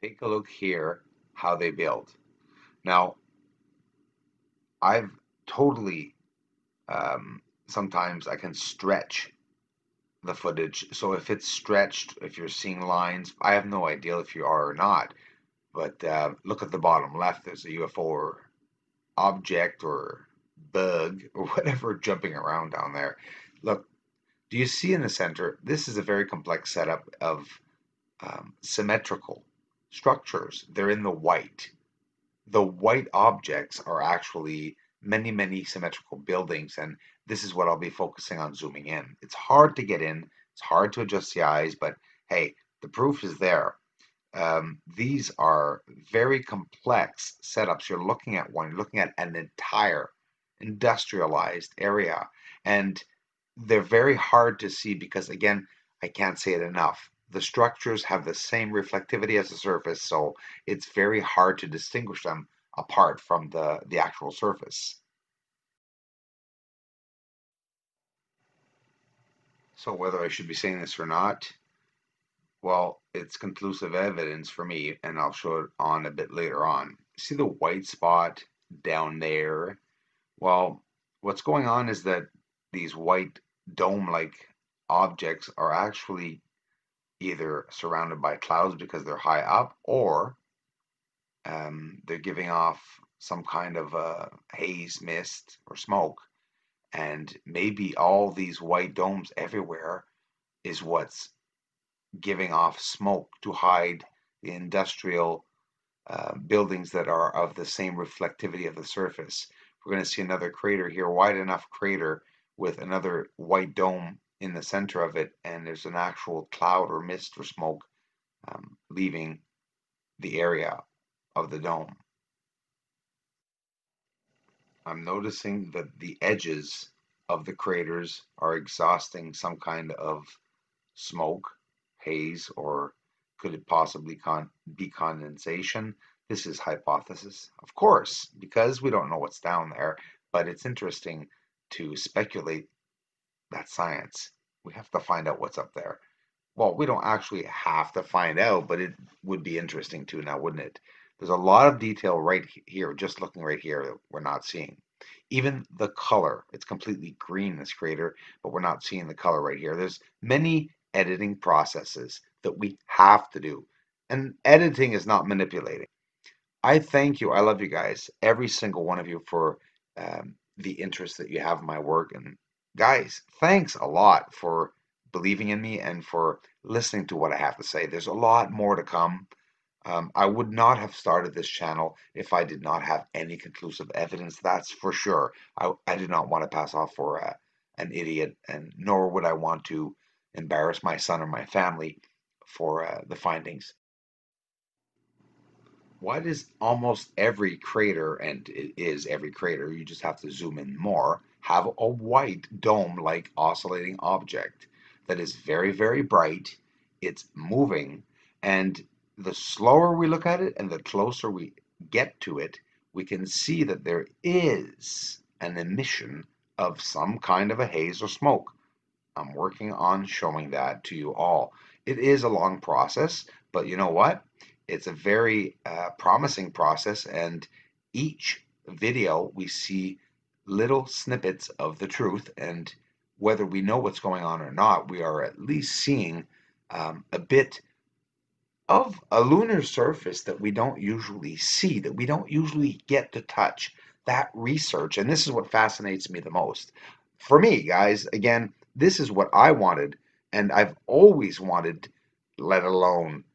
Take a look here how they build. Now, I've totally, sometimes I can stretch the footage. So if it's stretched, if you're seeing lines, I have no idea if you are or not. But look at the bottom left, there's a UFO or object or bug or whatever jumping around down there. Look, do you see in the center? This is a very complex setup of symmetrical structures. They're in the white. The white objects are actually many, many symmetrical buildings, and this is what I'll be focusing on zooming in. It's hard to get in, it's hard to adjust the eyes, but hey, the proof is there. These are very complex setups. You're looking at one, you're looking at an entire industrialized area, and they're very hard to see because, again, I can't say it enough. The structures have the same reflectivity as the surface, so it's very hard to distinguish them apart from the actual surface. So whether I should be saying this or not, well, it's conclusive evidence for me, and I'll show it on a bit later on. See the white spot down there? Well, what's going on is that these white dome-like objects are actually either surrounded by clouds because they're high up, or they're giving off some kind of haze, mist, or smoke. And maybe all these white domes everywhere is what's giving off smoke to hide the industrial buildings that are of the same reflectivity of the surface. We're going to see another crater here, wide enough crater with another white dome in the center of it, and there's an actual cloud or mist or smoke leaving the area of the dome. I'm noticing that the edges of the craters are exhausting some kind of smoke, haze, or could it possibly be condensation? This is hypothesis, of course, because we don't know what's down there, but it's interesting to speculate. That science. We have to find out what's up there. Well, we don't actually have to find out, but it would be interesting to now, wouldn't it? There's a lot of detail right here, just looking right here, that we're not seeing. Even the color, it's completely green, this crater, but we're not seeing the color right here. There's many editing processes that we have to do. And editing is not manipulating. I thank you. I love you guys, every single one of you, for the interest that you have in my work. And guys, thanks a lot for believing in me and for listening to what I have to say. There's a lot more to come. I would not have started this channel if I did not have any conclusive evidence. That's for sure. I did not want to pass off for an idiot, and nor would I want to embarrass my son or my family for the findings. Why does almost every crater, and it is every crater, you just have to zoom in more, have a white dome-like oscillating object that is very, very bright, it's moving, and the slower we look at it and the closer we get to it, we can see that there is an emission of some kind of a haze or smoke. I'm working on showing that to you all. It is a long process, but you know what? It's a very promising process, and each video we see little snippets of the truth, and whether we know what's going on or not, we are at least seeing a bit of a lunar surface that we don't usually see, that we don't usually get to touch. That research, and this is what fascinates me the most. For me, guys, again, this is what I wanted, and I've always wanted, let alone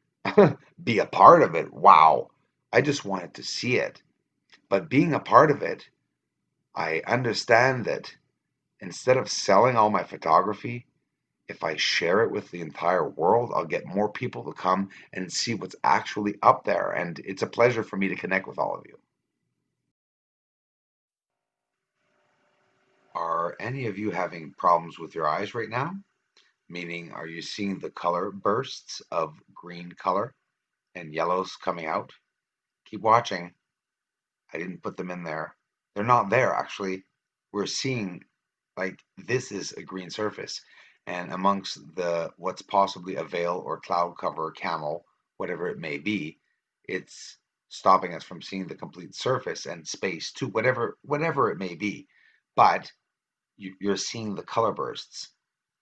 be a part of it. Wow. I just wanted to see it. But being a part of it, I understand that instead of selling all my photography, if I share it with the entire world, I'll get more people to come and see what's actually up there. And it's a pleasure for me to connect with all of you. Are any of you having problems with your eyes right now? Meaning, are you seeing the color bursts of green color and yellows coming out? Keep watching. I didn't put them in there. They're not there, actually. We're seeing, like, this is a green surface. And amongst the what's possibly a veil or cloud cover camel, whatever it may be, It's stopping us from seeing the complete surface and space too, whatever it may be. But you're seeing the color bursts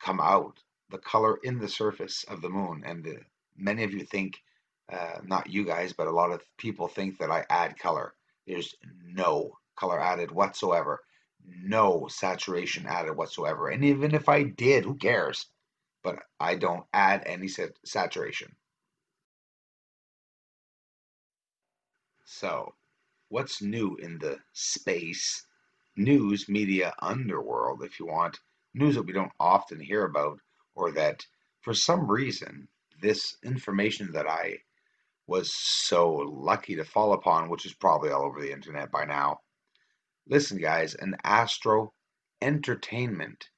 come out, the color in the surface of the moon. And many of you think, not you guys, but a lot of people think that I add color. There's no color added whatsoever, no saturation added whatsoever. And even if I did, who cares? But I don't add any saturation. So, what's new in the space news media underworld, if you want, news that we don't often hear about, or that for some reason, this information that I was so lucky to fall upon, which is probably all over the internet by now. Listen, guys, an Astro entertainment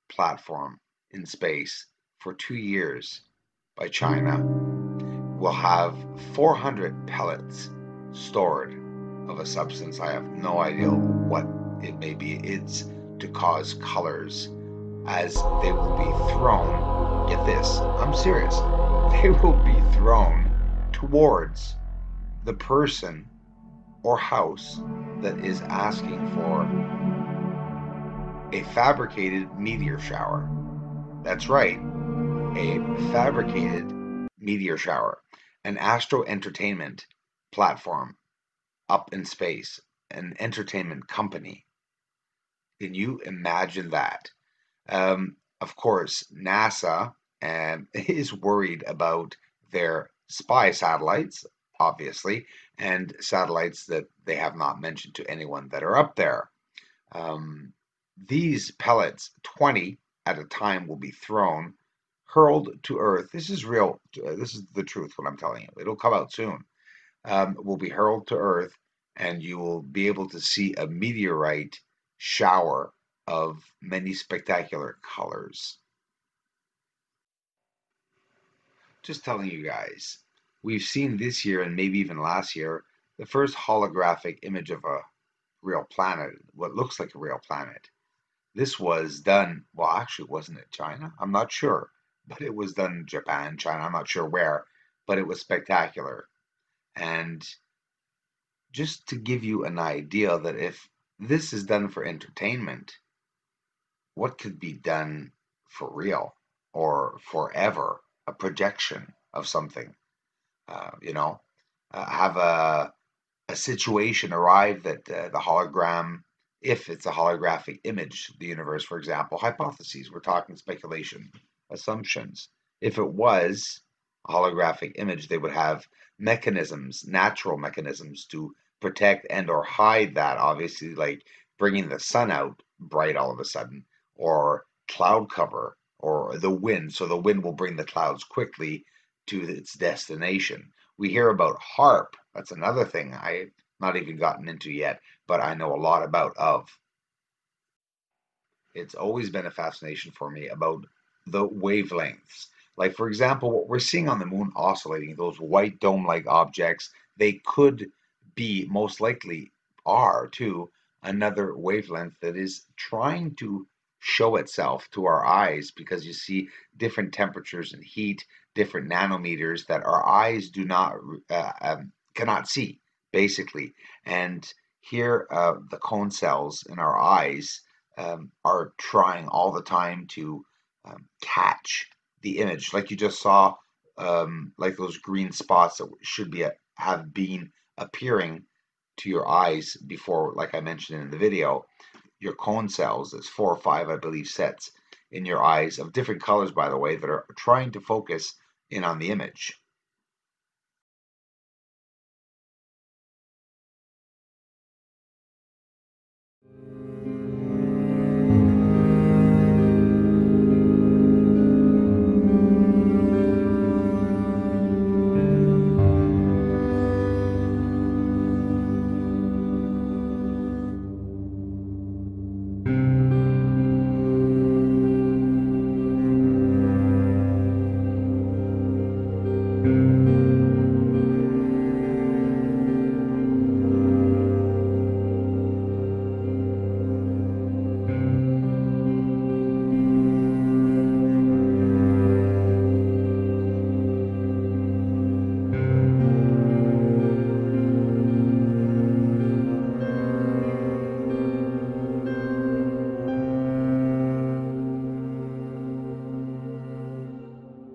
platform in space for 2 years by China will have 400 pellets stored of a substance. I have no idea what it may be. It's to cause colors, as they will be thrown. Get this, I'm serious. They will be thrown towards the person or house that is asking for a fabricated meteor shower. That's right, a fabricated meteor shower. An Astro entertainment platform up in space, an entertainment company. Can you imagine that? Of course, NASA is worried about their spy satellites, obviously, and satellites that they have not mentioned to anyone that are up there. These pellets, 20 at a time, will be thrown, hurled to Earth. This is real. This is the truth, what I'm telling you. It'll come out soon. Will be hurled to Earth, and you will be able to see a meteorite shower of many spectacular colors. Just telling you guys, we've seen this year and maybe even last year the first holographic image of a real planet, what looks like a real planet. This was done, well, actually, wasn't it China? I'm not sure, but it was done in Japan, China, I'm not sure where, but it was spectacular. And just to give you an idea that if this is done for entertainment, what could be done for real or forever? A projection of something, have a situation arrive that the hologram, if it's a holographic image, the universe, for example, hypotheses, we're talking speculation, assumptions. If it was a holographic image, they would have mechanisms, natural mechanisms to protect and or hide that, obviously, like bringing the sun out bright all of a sudden, or cloud cover, or the wind, so the wind will bring the clouds quickly to its destination. We hear about HARP. That's another thing I've not even gotten into yet, but I know a lot about. It's always been a fascination for me about the wavelengths. Like, for example, what we're seeing on the moon oscillating, those white dome-like objects, they could be, most likely are too, another wavelength that is trying to show itself to our eyes, because you see different temperatures and heat, different nanometers that our eyes do not cannot see, basically. And here, the cone cells in our eyes are trying all the time to catch the image, like you just saw, like those green spots that should be have been appearing to your eyes before, like I mentioned in the video. Your cone cells, there's 4 or 5, I believe, sets in your eyes of different colors, by the way, that are trying to focus in on the image.